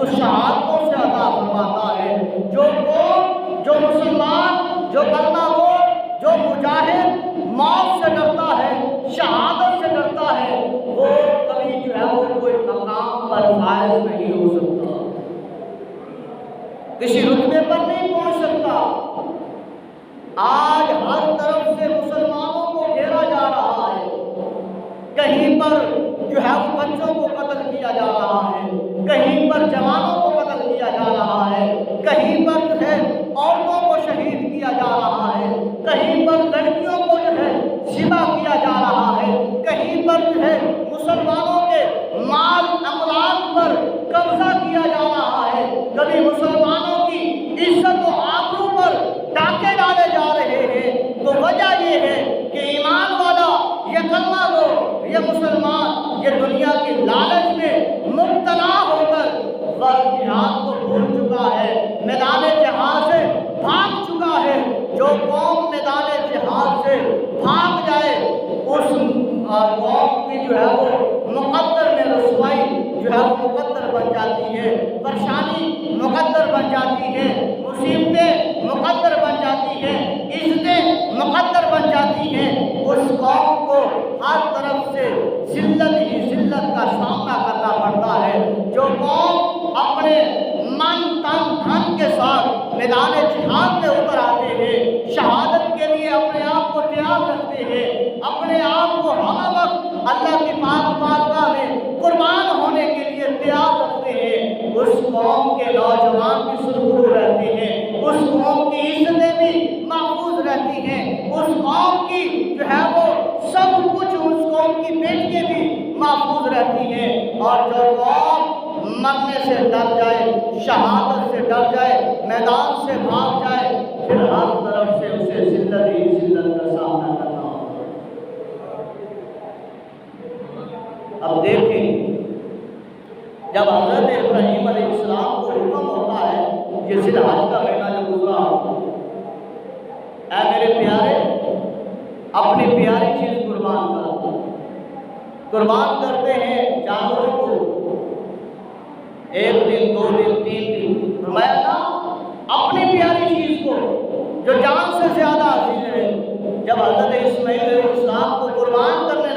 تو شہادتوں سے عطا فرماتا ہے۔ جو قوم، جو مسلمان، جو کلمہ گو، جو مجاہد موت سے ڈرتا ہے، شہادت سے ڈرتا ہے، وہ کبھی جو ہے وہ کوئی مقام پر فائز نہیں ہو سکتا، کسی رتبے پر نہیں پہنچ سکتا۔ آج ہر طرف سے مسلمانوں کو گھیرا جا رہا ہے، کہیں پر جو ہے وہ بچوں کو قتل کیا جا رہا ہے، کہیں پر جوانوں کو قتل کیا جا رہا ہے، کہیں پر جو ہے عورتوں کو شہید کیا جا رہا ہے، کہیں پر لڑکیوں کو جو ہے ذبح کیا جا رہا ہے، کہیں پر جو ہے مسلمانوں کے مال املاک پر قبضہ کیا جا رہا ہے، کبھی مسلمانوں کی عزت و آبرو پر ڈاکے ڈالے جا رہے ہیں۔ تو وجہ یہ ہے کہ ایمان والا، یہ کلمہ گو، یہ مسلمان، یہ دنیا کی لالچ میں مبتلا ہو کر وقت جہاد کو بھول چکا ہے، میدان جہاد سے بھاگ چکا ہے۔ جو قوم میدان جہاد سے بھاگ جائے اس قوم کی جو ہے وہ مقدر میں رسوائی جو ہے وہ مقدر بن جاتی ہے، پریشانی مقدر بن جاتی ہے، مصیبتیں مقدر بن جاتی ہیں، عزتیں مقدر بن جاتی ہیں۔ اس قوم کو ہر طرف سے ذلت ہی ذلت کا سامنا کرنا پڑتا ہے۔ جو قوم اپنے من تن دھن کے ساتھ میدان جہاد میں اتر آتے ہیں، شہادت کے لیے اپنے آپ کو تیار رکھتے ہیں، اپنے آپ کو ہر وقت اللہ کی پاک بارگاہ میں قربان ہونے کے لیے تیار رکھتے ہیں، اس قوم کے نوجوان بھی سرخرو رہتے ہیں، اس قوم کی عزتیں بھی محفوظ رہتی ہیں، اس قوم کی جو ہے وہ سب کچھ اس قوم کی بیٹیاں بھی محفوظ رہتی ہیں۔ اور جو قوم مرنے سے ڈر جائے، شہادت سے ڈر جائے، میدان سے بھاگ جائے، پھر ہر طرف سے اسے ذلت ہی ذلت کا سامنا کرنا ہوگا۔ اب دیکھیں، جب حضرت ابراہیم علیہ السلام کو حکم ہوتا ہے، یہ ذی الحج کا مہینہ جو گزرا، اے میرے پیارے اپنی پیاری چیز قربان کر، قربان کرتے ہیں جانوروں کو، ایک دن، دو دن، تین دن، فرمایا نا اپنی پیاری چیز کو جو جان سے زیادہ عزیز ہے۔ جب حضرت اسماعیل علیہ السلام کو قربان کرنے